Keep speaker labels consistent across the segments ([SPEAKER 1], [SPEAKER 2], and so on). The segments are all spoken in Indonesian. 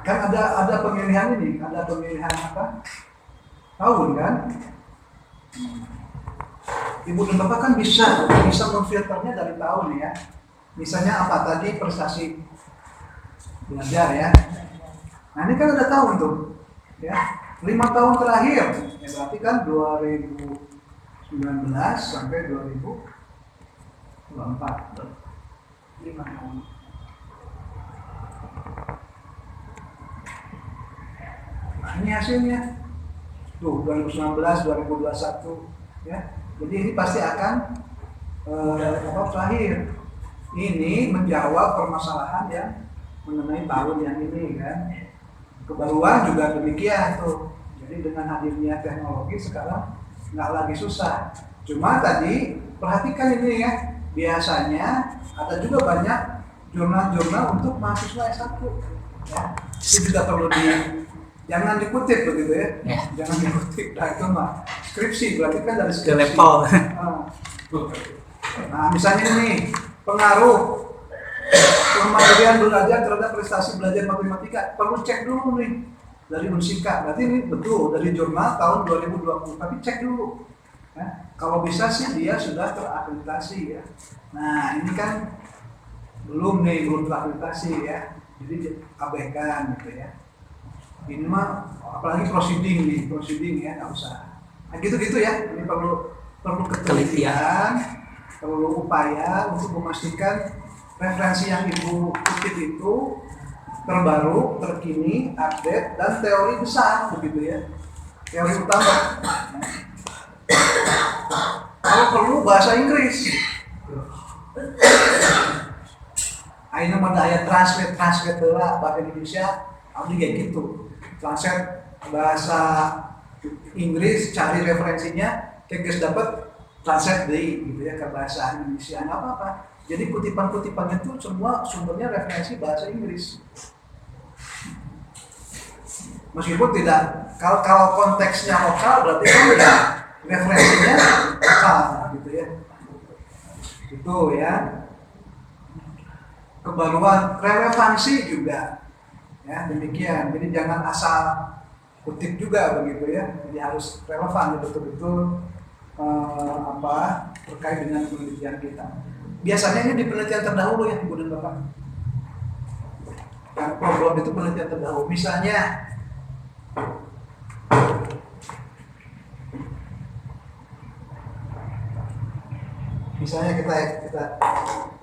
[SPEAKER 1] kan ada pemilihan ini, ada pemilihan apa? Tahun kan? Ibu dan Bapak kan bisa memfilternya dari tahun ya. Misalnya apa tadi prestasi belajar ya. Nah ini kan ada tahun tuh, ya 5 tahun terakhir, ya berarti kan 2019 sampai 2024, 5 tahun. Nah ini hasilnya, tuh 2019, 2021, ya. Jadi ini pasti akan terakhir. Ini menjawab permasalahan yang mengenai tahun yang ini kan. Kebaruan juga demikian tuh. Jadi dengan hadirnya teknologi sekarang nggak lagi susah. Cuma tadi perhatikan ini ya, biasanya ada juga banyak jurnal-jurnal untuk mahasiswa S1. Ya. Itu juga perlu jangan dikutip begitu ya. Jangan dikutip. Nah itu mah skripsi berarti kan dari skripsi.
[SPEAKER 2] Level.
[SPEAKER 1] Nah misalnya ini pengaruh kemandirian belajar terhadap prestasi belajar matematika, perlu cek dulu nih dari Unsika. Berarti ini betul dari jurnal tahun 2020, tapi cek dulu ya. Kalau bisa sih dia sudah terakreditasi ya. Nah ini kan belum terakreditasi ya, jadi abaikan gitu ya. Ini mah apalagi proceeding ya, nggak usah. Nah gitu-gitu ya, ini perlu ketelitian, perlu upaya untuk memastikan referensi yang Ibu kutip itu terbaru, terkini, update, dan teori besar begitu ya, teori utama. Kalau perlu bahasa Inggris. Aina mendaya translate lah bahasa Indonesia, abdi kayak gitu. Translate bahasa Inggris, cari referensinya, kayak dapat translate deh gitu ya ke bahasa Indonesia, nggak apa-apa. Jadi kutipan-kutipannya itu semua sumbernya referensi bahasa Inggris. Meskipun tidak, kalau konteksnya lokal berarti kan ya referensinya lokal gitu ya. Itu ya. Kebaruan relevansi juga ya demikian. Jadi jangan asal kutip juga begitu ya. Jadi harus relevan betul-betul terkait dengan penelitian kita. Biasanya ini di penelitian terdahulu ya Ibu dan Bapak. Yang problem itu penelitian terdahulu. Misalnya kita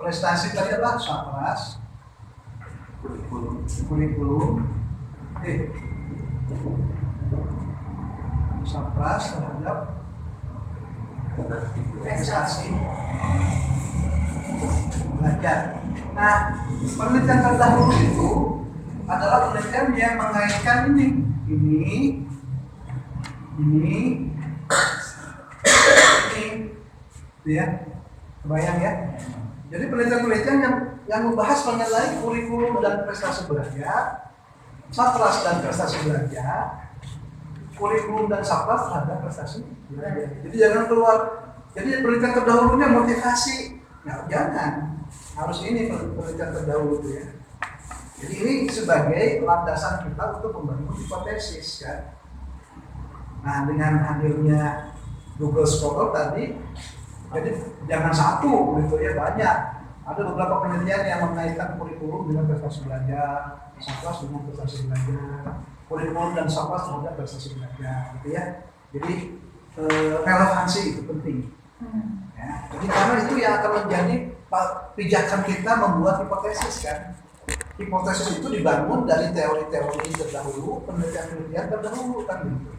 [SPEAKER 1] prestasi tadi adalah SAPRAS, kurikulum, SAPRAS terhadap prestasi belajar. Nah, penelitian terdahulu itu adalah penelitian yang mengaitkan ini, ya, kebayang ya. Jadi penelitian-penelitian yang membahas mengenai kurikulum dan prestasi belajar, SAPRAS dan prestasi belajar, kurikulum dan SAPRAS terhadap prestasi belajar. Jadi jangan keluar. Jadi penelitian terdahulunya motivasi. Ya, jangan. Harus ini penelitian terdahulu ya. Jadi ini sebagai landasan kita untuk membangun hipotesis kan. Nah dengan hadirnya Google Scholar tadi, jadi jangan satu gitu ya, banyak. Ada beberapa penelitian yang mengaitkan kurikulum dengan prestasi belajar, SAPRAS dengan prestasi belajar, kurikulum dan SAPRAS terhadap prestasi belajar, gitu ya. Jadi relevansi itu penting. Ya, jadi karena itu yang akan menjadi pijakan kita membuat hipotesis kan. Hipotesis itu dibangun dari teori-teori terdahulu, penelitian-penelitian terdahulu kan gitu.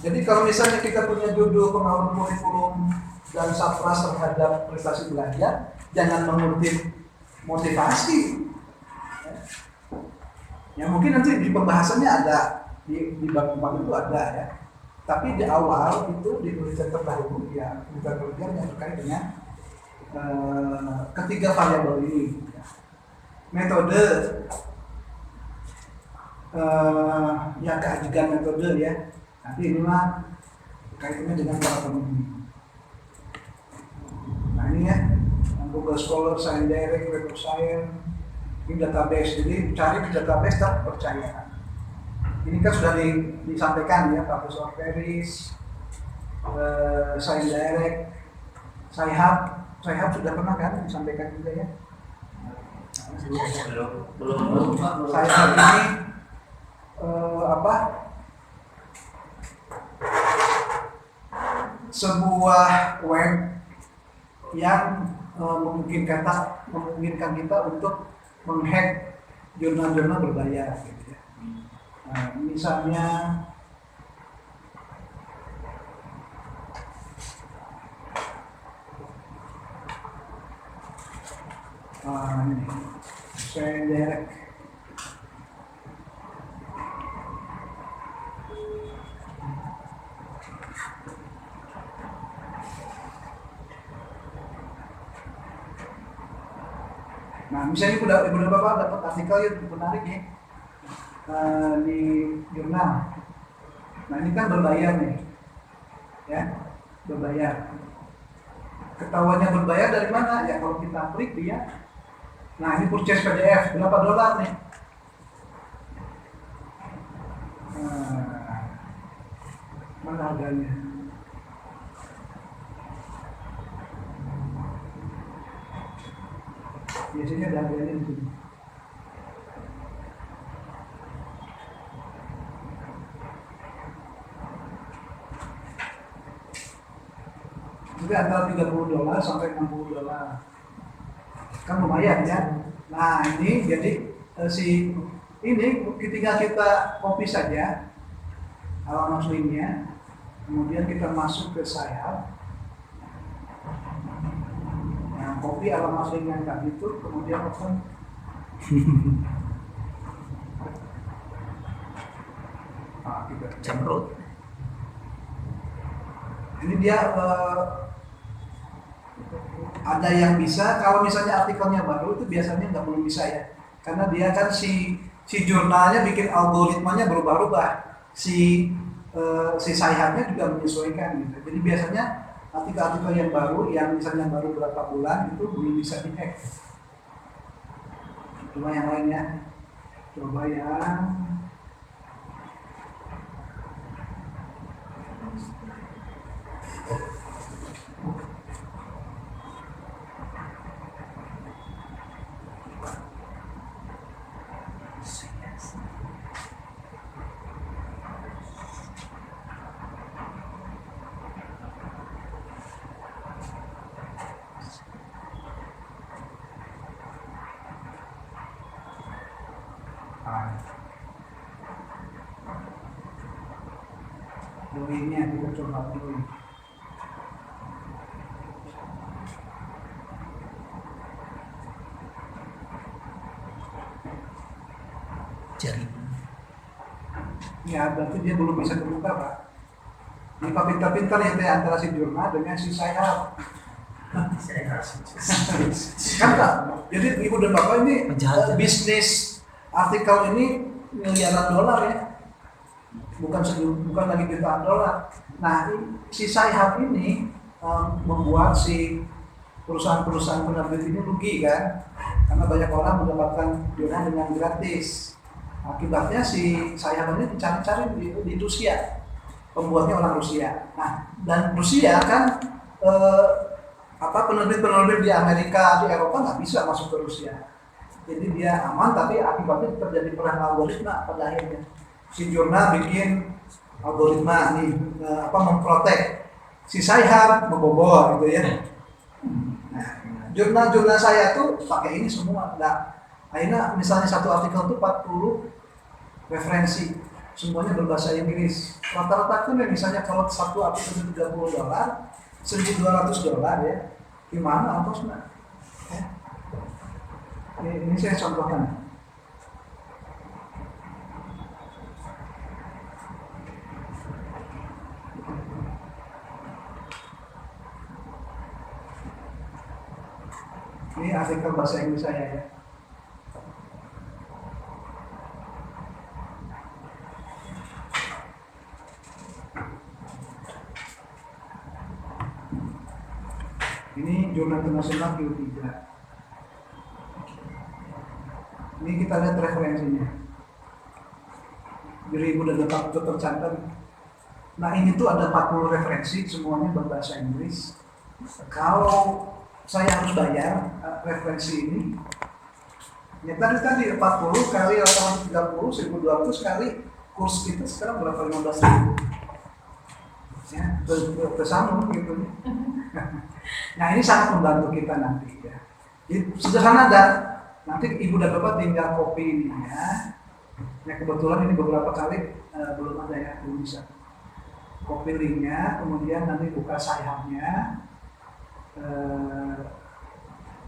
[SPEAKER 1] Jadi kalau misalnya kita punya judul pengaruh kurikulum dan SAPRAS terhadap prestasi belajar, jangan mengutip motivasi. Ya mungkin nanti di pembahasannya ada di bab 4 itu ada ya. Tapi di awal itu di penelitian terdahulu ya penelitian yang terkait dengan ketiga variabel ini. Metode ya keajikan metode ya. Nanti ini mah kaitannya dengan para peneliti. Nah ini ya Google Scholar, Science Direct, Web of Science, Ini database, jadi cari di database terpercaya. Ini kan sudah disampaikan ya, Pak Profesor Peris, Direct, Sci-Hub sudah pernah kan disampaikan juga ya? Belum. Sci-Hub ini sebuah web yang memungkinkan kita untuk menghack jurnal-jurnal berbayar gitu ya. Misalnya ini saya direct Nah, misalnya Ibu Bapak dapat artikel yang menarik ya di jurnal. Nah, ini kan berbayar nih, ya, berbayar. Ketahuannya berbayar dari mana? Ya kalau kita klik dia. Nah, ini purchase PDF berapa dolar nih? Mana harganya? Biasanya ada harganya di sini. Jadi antara $30 sampai $60. Kan lumayan ya. Nah, ini jadi ini ketika kita copy saja alamat linknya, kemudian kita masuk ke Sci-Hub. Nah, copy alamat link yang tadi itu, kemudian open. Nah, kita
[SPEAKER 2] Jamrut.
[SPEAKER 1] Ini dia ada yang bisa, kalau misalnya artikelnya baru itu biasanya nggak belum bisa ya, karena dia kan si jurnalnya bikin algoritmanya berubah-ubah, si Sci-Hubnya juga menyesuaikan gitu. Jadi biasanya artikel-artikel yang baru, yang misalnya baru berapa bulan itu belum bisa di-hack. Cuma yang lainnya, coba yang domainnya kita coba dulu.
[SPEAKER 2] Jaringan.
[SPEAKER 1] Ya, berarti dia belum bisa terbuka, Pak. Ini Pak pintar-pintar ya teh antara si jurnal dengan si Sci-Hub. Kan Pak, jadi Ibu dan Bapak ini bisnis artikel ini miliaran dolar ya. Bukan lagi jutaan dolar. Nah, si Sci-Hub ini membuat si perusahaan-perusahaan penerbit ini rugi kan, karena banyak orang mendapatkan jurnal dengan gratis. Akibatnya si Sci-Hub ini dicari-cari di Rusia, pembuatnya orang Rusia. Nah, dan Rusia kan penerbit-penerbit di Amerika, di Eropa nggak bisa masuk ke Rusia. Jadi dia aman, tapi akibatnya terjadi perang algoritma pada akhirnya. Si jurnal bikin algoritma nih memprotek, si Sci-Hub membobol gitu ya. Nah, jurnal-jurnal saya tuh pakai ini semua. Nah, akhirnya misalnya satu artikel itu 40 referensi, semuanya berbahasa Inggris. Rata-rata itu misalnya kalau satu artikel itu $30, $1.200 ya. Gimana ongkosnya? Ya. Ini saya contohkan. Ini artikel bahasa Inggris saya ya. Ini jurnal internasional Q3. Ini kita lihat referensinya. Di Ibu dan Bapak itu tercatat. Nah ini tuh ada 40 referensi, semuanya berbahasa Inggris. Kalau saya harus bayar referensi ini, ya tadi 40 kali 830, 1.200 kali kurs kita sekarang berapa? 15.000. Ya, bersambung gitu. Nah ini sangat membantu kita nanti ya. Jadi, sederhana ada. Nanti Ibu dan Bapak tinggal copy ini ya. Ya kebetulan ini beberapa kali belum ada ya, belum bisa. Copy linknya, kemudian nanti buka sayapnya,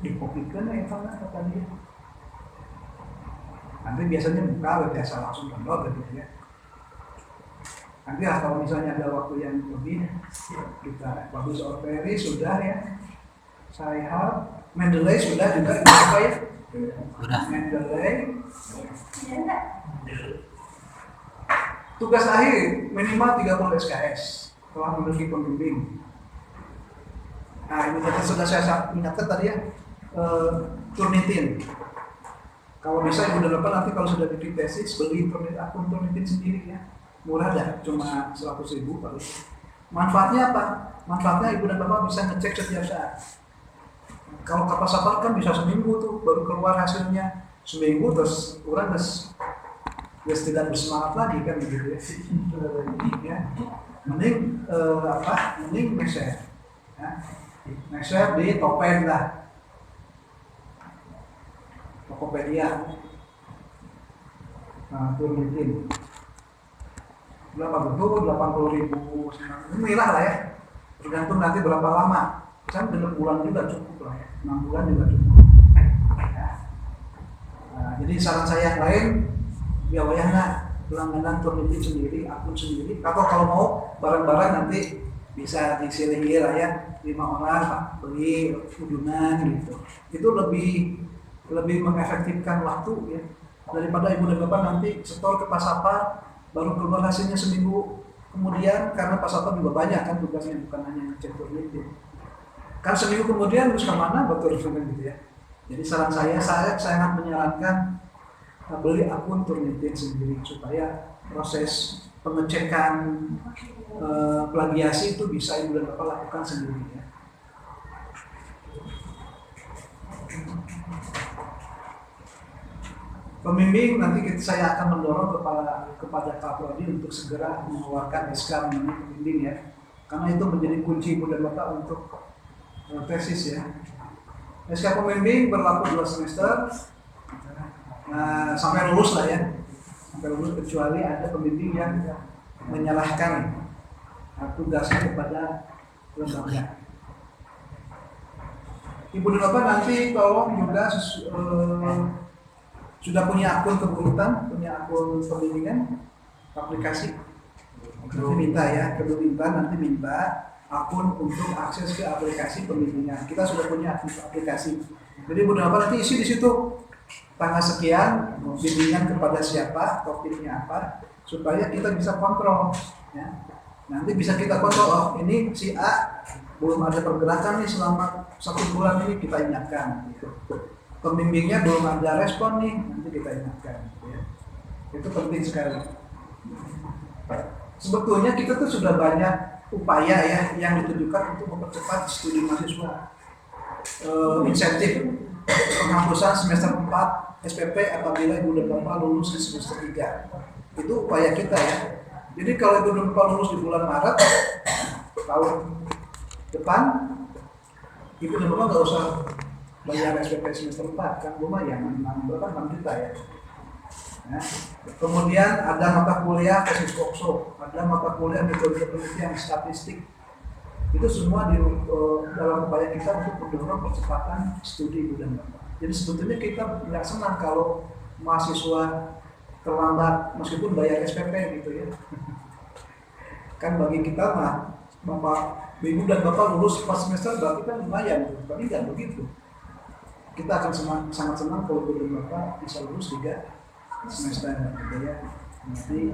[SPEAKER 1] dikopikan ya kata dia. Nanti biasanya buka, biasa langsung download gitu ya. Nanti kalau misalnya ada waktu yang lebih, kita bagus Operi sudah ya. Sayap, Mendeley sudah juga apa ya? Mendeley. Tugas akhir minimal 30 SKS telah memiliki pembimbing. Nah ini tadi sudah saya ingatkan tadi ya, Turnitin. Kalau bisa Ibu dan Bapak nanti kalau sudah bikin tesis beli akun Turnitin sendiri ya, murah dah, cuma 100.000 paling. Manfaatnya apa? Manfaatnya Ibu dan Bapak bisa ngecek setiap saat. Kalau kapal kan bisa seminggu tuh baru keluar hasilnya, seminggu terus orang tidak bersemangat lagi kan begitu ya. Ya. Mending mending nge-share. Ya. Nge-share di Topeng lah. Tokopedia. Nah, Turnitin. Berapa betul? 80.000. Ini murah lah ya. Tergantung nanti berapa lama. Kan 6 bulan juga cukup lah ya. 6 bulan juga cukup. Ya. Nah, jadi saran saya yang lain, ya wayahnya langganan Turnitin sendiri, akun sendiri. Atau kalau mau barang-barang nanti bisa disilih lah ya, 5 orang Pak beli udunan gitu. Itu lebih mengefektifkan waktu ya daripada Ibu dan Bapak nanti setor ke Pasapar baru keluar hasilnya seminggu kemudian, karena Pasapar juga banyak kan tugasnya, bukan hanya ngecek Turnitin. Kan seminggu kemudian terus kemana betul gitu ya. Jadi saran saya sangat menyarankan beli akun Turnitin sendiri supaya proses pengecekan plagiasi itu bisa Ibu dan Bapak lakukan sendiri ya. Pembimbing nanti saya akan mendorong kepada Pak Prodi untuk segera mengeluarkan SK mengenai pembimbing ya, karena itu menjadi kunci Ibu dan Bapak untuk tesis ya. SK pembimbing berlaku 2 semester. Nah, sampai lulus lah ya, sampai lulus kecuali ada pembimbing yang menyalahkan tugasnya kepada lembaga. Ibu dan Bapak nanti tolong juga sudah punya akun kebutuhan, punya akun pembimbingan aplikasi. Nanti minta ya, nanti minta akun untuk akses ke aplikasi pembimbingan. Kita sudah punya aplikasi. Jadi Ibu dan Bapak nanti isi di situ tanggal sekian, bimbingan kepada siapa, topiknya apa, supaya kita bisa kontrol. Ya. Nanti bisa kita kontrol, oh ini si A belum ada pergerakan nih selama 1 bulan ini, kita ingatkan. Gitu. Pembimbingnya belum ada respon nih, nanti kita ingatkan. Gitu ya. Itu penting sekali. Sebetulnya kita tuh sudah banyak upaya ya yang ditujukan untuk mempercepat studi mahasiswa. Insentif penghapusan semester 4 SPP apabila Ibu dan Bapak lulus di semester 3. Itu upaya kita ya. Jadi kalau Ibu dan Bapak lulus di bulan Maret tahun depan, Ibu dan Bapak nggak usah bayar SPP semester 4 kan, lumayan, 6 juta ya. Ya. Kemudian ada mata kuliah tesis kokso, ada mata kuliah metode penelitian statistik. Itu semua dalam upaya kita untuk mendorong percepatan studi Ibu dan Bapak. Jadi sebetulnya kita nggak senang kalau mahasiswa terlambat meskipun bayar SPP gitu ya. Kan bagi kita mah Bapak, Ibu dan Bapak lulus pas semester berarti kan lumayan, tapi nggak begitu. Kita akan sangat senang kalau Ibu dan Bapak bisa lulus 3 semester gitu ya. Jadi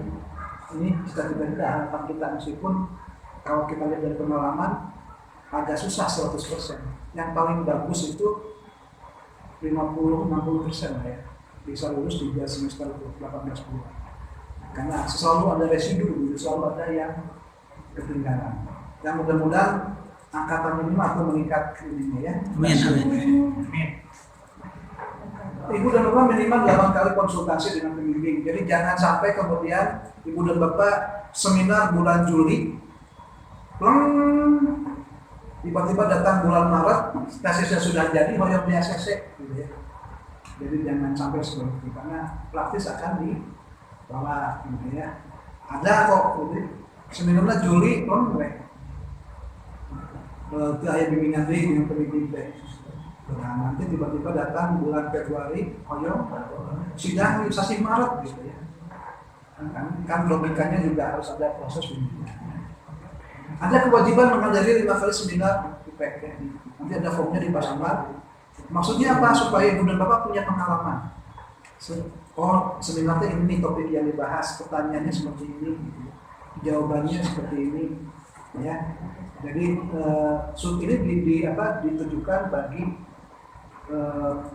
[SPEAKER 1] ini cita-cita kita, harapan kita, meskipun kalau kita lihat dari pengalaman agak susah 100%. Yang paling bagus itu 50-60% lah ya. bisa lulus 3 semester 18 bulan. Karena selalu ada residu, selalu ada yang ketinggalan. Dan mudah-mudahan angkatan ini atau meningkat ini ya.
[SPEAKER 2] Amin.
[SPEAKER 1] Ibu dan Bapak minimal 8 kali konsultasi dengan pembimbing. Jadi jangan sampai kemudian Ibu dan Bapak seminar bulan Juli, tiba-tiba datang bulan Maret, tesisnya sudah jadi, hoyong di ACC. Gitu ya. Jadi jangan sampai seperti itu, karena praktis akan dibawa. Gitu ya. Ada kok, gitu. Seminarnya Juli, itu ayah bimbingan dengan pembimbing teh. Nah, nanti tiba-tiba datang bulan Februari, hoyong, sidang sasi Maret gitu ya. Kan logikanya juga harus ada proses bimbingan. Ada kewajiban menghadiri 5 kali seminar IPK ya. Nanti ada formnya dipasang. Maksudnya apa? Supaya ibu dan bapak punya pengalaman. Oh, seminar ini topik yang dibahas, pertanyaannya seperti ini, gitu. Jawabannya seperti ini, ya. Jadi ini ditujukan bagi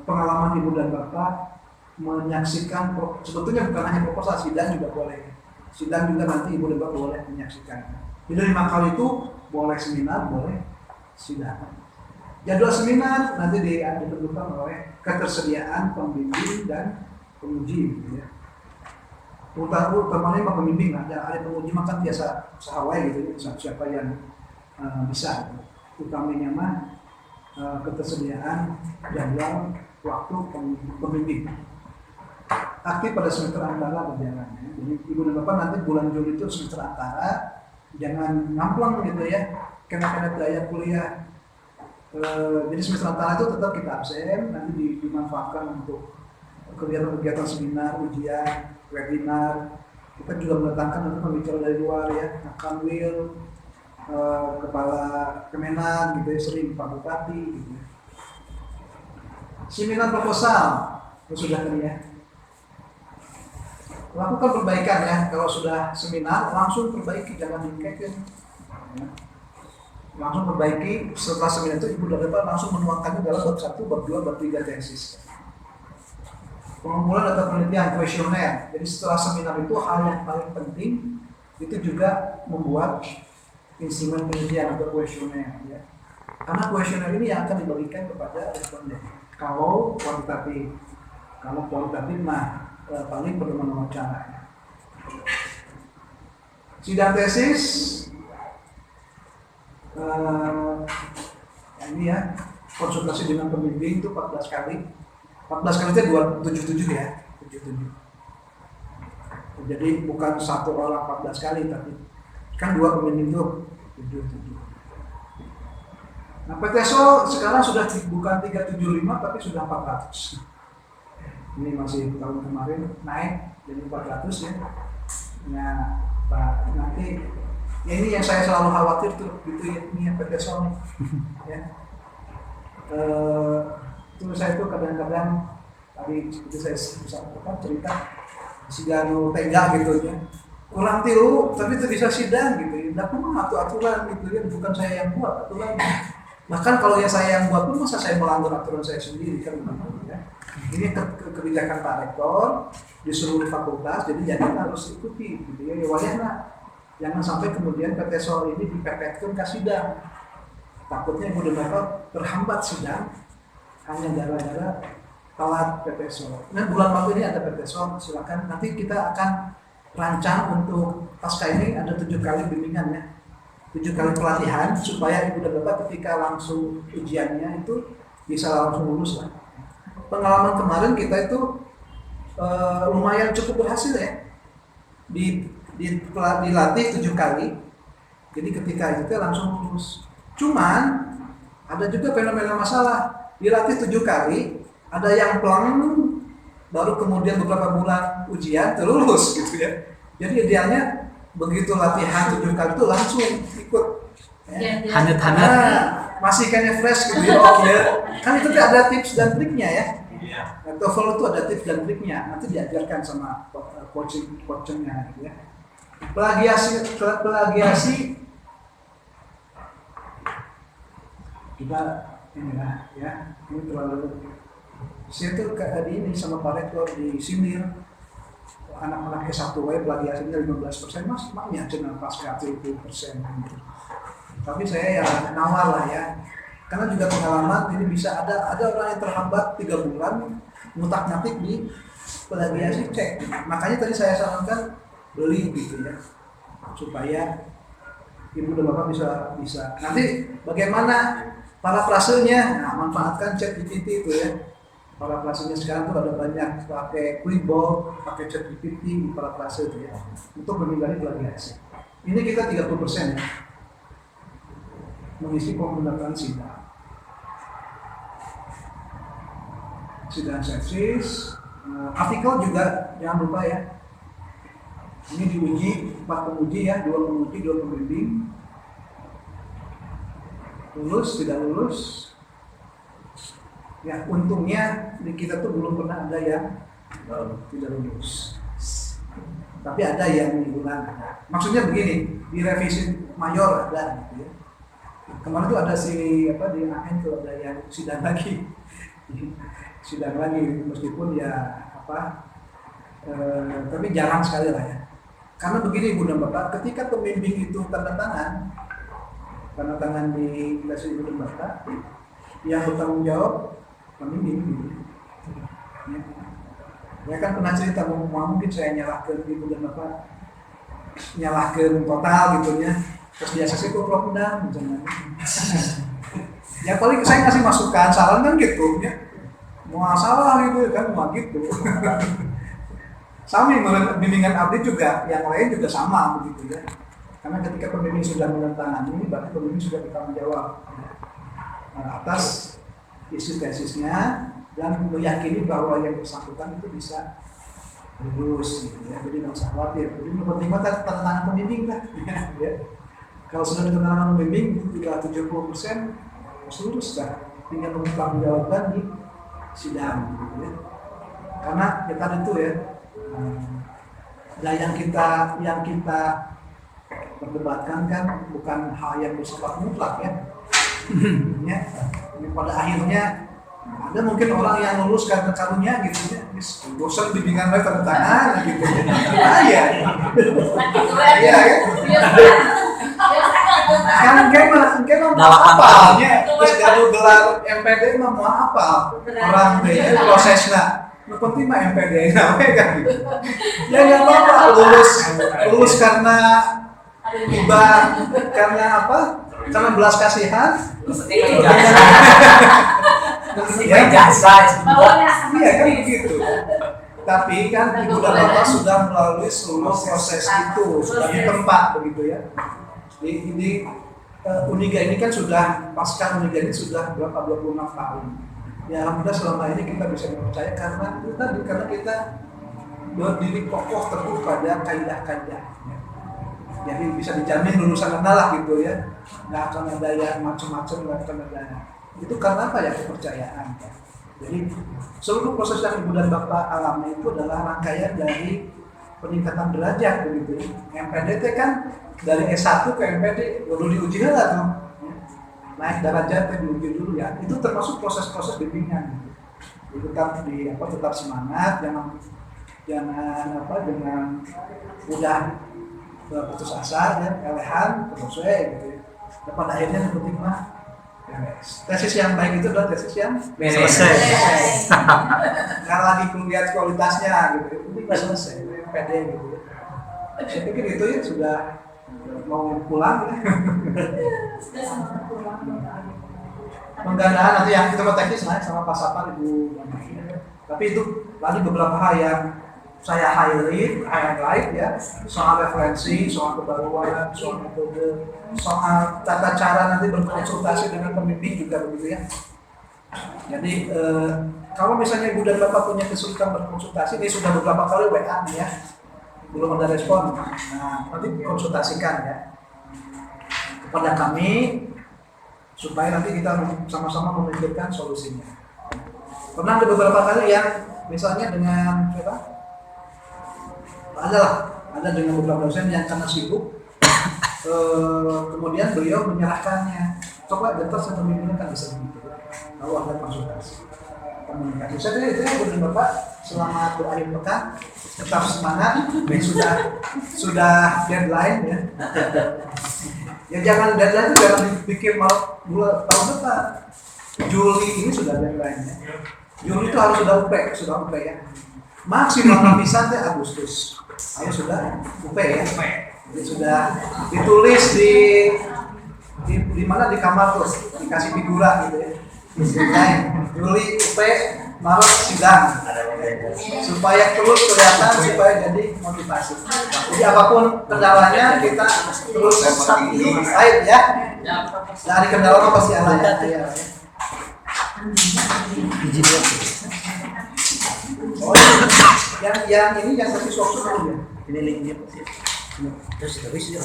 [SPEAKER 1] pengalaman ibu dan bapak menyaksikan, sebetulnya bukan hanya proposal, sidang juga boleh. Sidang juga nanti ibu dan bapak boleh menyaksikan. Jadi 5 kali itu boleh seminar, boleh sidang. Jadwal seminar nanti ditentukan oleh ketersediaan pembimbing dan penguji, gitu ya. Utamanya pembimbing, ada penguji makan biasa sahawai gitu ya, siapa yang bisa. Utamanya mah ketersediaan jadwal waktu pembimbing. Aktif pada semester antara berjalan. Ya. Jadi ibu dan bapak nanti bulan Juli itu semester antara, jangan ngamplang gitu ya, kena daya kuliah. Jadi semester antara itu tetap kita absen, nanti dimanfaatkan untuk kegiatan seminar, ujian, webinar. Kita juga mendatangkan nanti pembicara dari luar ya, Kanwil, kepala Kemenak gitu ya, sering Pak Bupati gitu ya. Seminar proposal sudah tadi ya. Lakukan perbaikan ya, kalau sudah seminar langsung perbaiki, jangan dikekin ya. Langsung perbaiki, setelah seminar itu ibu dan bapak langsung menuangkannya dalam bab 1, bab 2, bab 3 tesis. Pengumpulan data penelitian, kuesioner. Jadi setelah seminar itu hal yang paling penting itu juga membuat instrumen penelitian atau kuesioner ya. Karena kuesioner ini yang akan dibagikan kepada responden. Kalau kuantitatif, kalau kualitatif mah paling pedoman wawancara. Sidang tesis ini ya, konsultasi dengan pembimbing itu 14 kali. 14 kali itu 277 ya, 77. Jadi bukan satu orang 14 kali, tapi kan 2 pembimbing itu 77. Nah, PTSO sekarang sudah bukan 375 tapi sudah 400. Ini masih tahun kemarin naik jadi 400 ya. Nah, Pak, nanti ya ini yang saya selalu khawatir tuh gitu ya, ini yang PTSO nih. Ya. Itu saya tuh kadang-kadang tadi itu saya bisa cerita sidang tega gitu ya, kurang tilu tapi itu bisa sidang gitu ya, tapi aturan gitu ya, bukan saya yang buat aturan. Bahkan kalau ya saya yang buat pun masa saya melanggar aturan saya sendiri kan gitu ya. Ini kebijakan Pak Rektor di seluruh fakultas, jadi jangan harus ikuti gitu ya, wayahna jangan sampai kemudian PTSO ini dipepetkan ke sidang. Takutnya ibu dan bapak terhambat sidang hanya gara-gara telat PTSO. Nah, bulan Maret ini ada PTSO, silakan. Nanti kita akan rancang untuk pasca ini ada 7 kali bimbingan ya, 7 kali pelatihan supaya ibu dan bapak ketika langsung ujiannya itu bisa langsung lulus lah. Pengalaman kemarin kita itu lumayan cukup berhasil ya, dilatih 7 kali, jadi ketika itu langsung lulus. Cuman ada juga fenomena masalah, dilatih 7 kali, ada yang pelang baru kemudian beberapa bulan ujian terlulus gitu ya. Jadi idealnya begitu latihan 7 kali itu langsung ikut ya.
[SPEAKER 2] Hangat-hangat.
[SPEAKER 1] Masih kayaknya fresh gitu ya. Oh ya. Kan itu ada tips dan triknya ya. Nah, TOEFL itu ada tips dan triknya, nanti diajarkan sama coachingnya gitu ya. Plagiasi kita inilah ya, ini terlalu Saya tuh kayak di ini sama Pak Rektor di sini anak-anak S1 plagiasinya 15%, mas maknya cuma pasca 30%. Tapi saya ya nawar lah ya, karena juga pengalaman ini bisa ada orang yang terhambat 3 bulan ngutak-ngatik di plagiasi cek. Makanya tadi saya sarankan beli gitu ya, supaya ibu dan bapak bisa. Nanti bagaimana para prasenya? Nah, manfaatkan ChatGPT itu ya. Para prasenya sekarang tuh ada banyak pakai Quickbooks, pakai ChatGPT para prase itu ya, untuk menghindari plagiasi. Ini kita 30% ya, mengisi pembuatan sidang sepsis, artikel juga jangan lupa ya. Ini diuji 4 penguji ya, 2 penguji, 2 pembimbing. Lulus, tidak lulus. Ya, untungnya di kita tuh belum pernah ada yang tidak lulus. Tapi ada yang mingguan. Maksudnya begini, di revisi mayor ada gitu ya. Kemarin tuh ada di AN tuh ada yang sidang lagi. Sidang lagi meskipun ya tapi jarang sekali lah ya. Karena begini Ibu dan Bapak, ketika pembimbing itu tanda tangan di Leslie Ibu dan Bapak, yang bertanggung jawab pembimbing gitu. Ya kan pernah cerita mungkin saya nyalahkan Ibu dan Bapak, nyalahkan total gitu ya. Terus biasa sih kok rendang misalnya. Ya paling saya ngasih masukan, saran kan gitu ya. Mau salah gitu kan, mau gitu. Sama bimbingan abdi juga, yang lain juga sama begitu ya. Karena ketika pembimbing sudah menandatangani, berarti pembimbing sudah bertanggung jawab atas isi tesisnya dan meyakini bahwa yang bersangkutan itu bisa lulus gitu ya. Jadi nggak usah khawatir. Jadi yang penting tanda tangan pembimbing lah. Ya. Kalau sudah ditandatangan pembimbing sudah 70% lulus dah. Tinggal mempertanggungjawabkan di sidang gitu ya. Karena ya tadi itu ya. Nah yang kita perdebatkan kan bukan hal yang bersifat mutlak ya. Ya. Pada akhirnya ada mungkin orang yang lulus karena karunia gitu ya, bosan bimbingan lagi tanda tangan gitu ya. Iya. Iya kan kayak mau apa ya, terus kalau gelar MPD mah mau apa orang deh prosesnya. Yang penting mah MPD namanya kan gitu. Ya nggak apa-apa lulus karena tiba karena apa? Karena belas kasihan.
[SPEAKER 3] Ya jasa.
[SPEAKER 1] Iya kan begitu. Tapi kan Ibu dan Bapak sudah melalui seluruh proses itu, sudah ditempa begitu ya. Ini Uniga ini kan sudah pasca Uniga ini sudah berapa 26 tahun. Ya alhamdulillah selama ini kita bisa percaya karena kita berdiri kokoh teguh pada kaidah-kaidah. Jadi bisa dijamin lulusan lah gitu ya, nggak akan ada yang macam-macam, nggak akan ada. Itu karena apa ya, kepercayaan. Ya. Jadi seluruh proses yang Ibu dan Bapak alami itu adalah rangkaian dari peningkatan derajat begitu. MPDT kan dari S1 ke MPD baru diuji lah tuh. Naik derajat diuji dulu ya. Itu termasuk proses-proses bimbingan. Gitu. Tetap semangat, jangan mudah putus asa ya, elehan terus gitu ya. Dan pada akhirnya yang penting mah tesis yang baik itu adalah tesis yang
[SPEAKER 3] Selesai.
[SPEAKER 1] nggak lagi melihat kualitasnya gitu, itu nggak selesai, PD gitu ya. Saya pikir itu ya sudah mau pulang ya. Penggandaan nanti yang kita teknis naik sama Pak Sapar Ibu. Tapi itu lagi beberapa hal yang saya highlight ya, soal referensi, soal kebaruan, soal metode, soal tata cara nanti berkonsultasi dengan pembimbing juga begitu ya. Jadi kalau misalnya Ibu dan Bapak punya kesulitan berkonsultasi, ini sudah beberapa kali WA nih ya, belum ada respon. Nah, nanti konsultasikan ya kepada kami supaya nanti kita sama-sama memikirkan solusinya. Pernah ada beberapa kali yang misalnya dengan ada dengan beberapa dosen yang karena sibuk, kemudian beliau menyerahkannya. Coba dokter saya pembimbingnya kan bisa begitu, kalau ada konsultasi. komunikasi. Saya itu ibu dan bapak selamat berakhir pekan, tetap semangat. Ini sudah deadline ya. Ya jangan deadline itu jangan dipikir mau tahun depan. Juli ini sudah deadline ya. Juli itu harus sudah UP ya. Maksimal lapisan teh Agustus. Ayo sudah UP ya. Jadi sudah ditulis di mana di kamar terus dikasih figura gitu ya. Juli UP, Maret sidang supaya terus kelihatan supaya jadi motivasi. Jadi apapun kendalanya kita terus fight ya. Dari kendala pasti ada ya. Oh, yang ini yang sesi sosok dulu ya.
[SPEAKER 3] Ini linknya. Terus ya.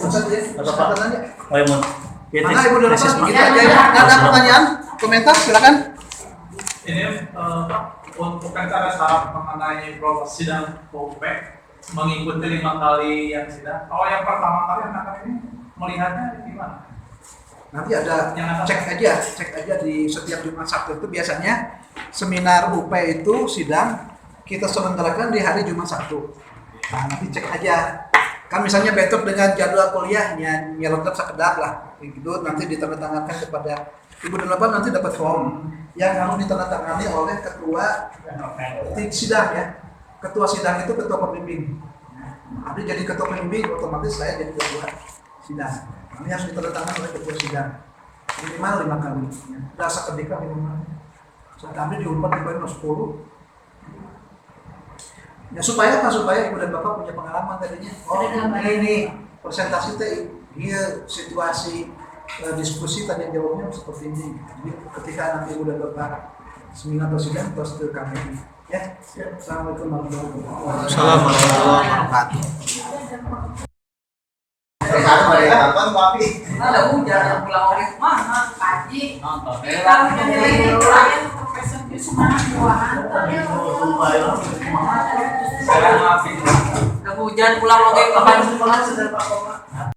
[SPEAKER 1] Apa tanya?
[SPEAKER 3] Oh ya mau.
[SPEAKER 1] Mana ibu dan bapak kita aja ya. Ada pertanyaan, komentar silakan.
[SPEAKER 2] Ini untuk cara syarat mengenai proses sidang UP mengikuti 5 kali yang sidang. Oh yang pertama kali anak ini melihatnya gimana?
[SPEAKER 1] Nanti ada cek aja di setiap Jumat Sabtu itu biasanya seminar UP itu sidang kita selenggarakan di hari Jumat Sabtu. Nah nanti cek aja. Kan misalnya bentuk dengan jadwal kuliahnya nyelengkap sekedap lah, gitu nanti ditandatangankan kepada ibu dan bapak, nanti dapat form yang harus ditandatangani oleh ketua sidang ya. Ketua sidang itu ketua pembimbing. Nanti jadi ketua pembimbing otomatis saya jadi ketua sidang. Ini harus ditandatangani oleh ketua sidang minimal 5 kali. Sudah seketika minimal. Sampai diumpat di bawah 10. Ya supaya ibu dan bapak punya pengalaman tadinya. Oh ini presentasi teh, iya situasi diskusi tanya jawabnya seperti ini. Jadi ketika nanti ibu dan bapak seminar atau sidang terus ke kami. Ya. Assalamualaikum warahmatullahi wabarakatuh.
[SPEAKER 3] Assalamualaikum warahmatullahi wabarakatuh.
[SPEAKER 4] Ada hujan yang pulang oleh mana? Pagi.
[SPEAKER 2] Nonton.
[SPEAKER 4] Kalau jadi klien profesor itu semangat buahan.
[SPEAKER 2] Saya maafin.
[SPEAKER 4] Ada hujan pulang oleh kapan?
[SPEAKER 1] Sudah Pak Koma.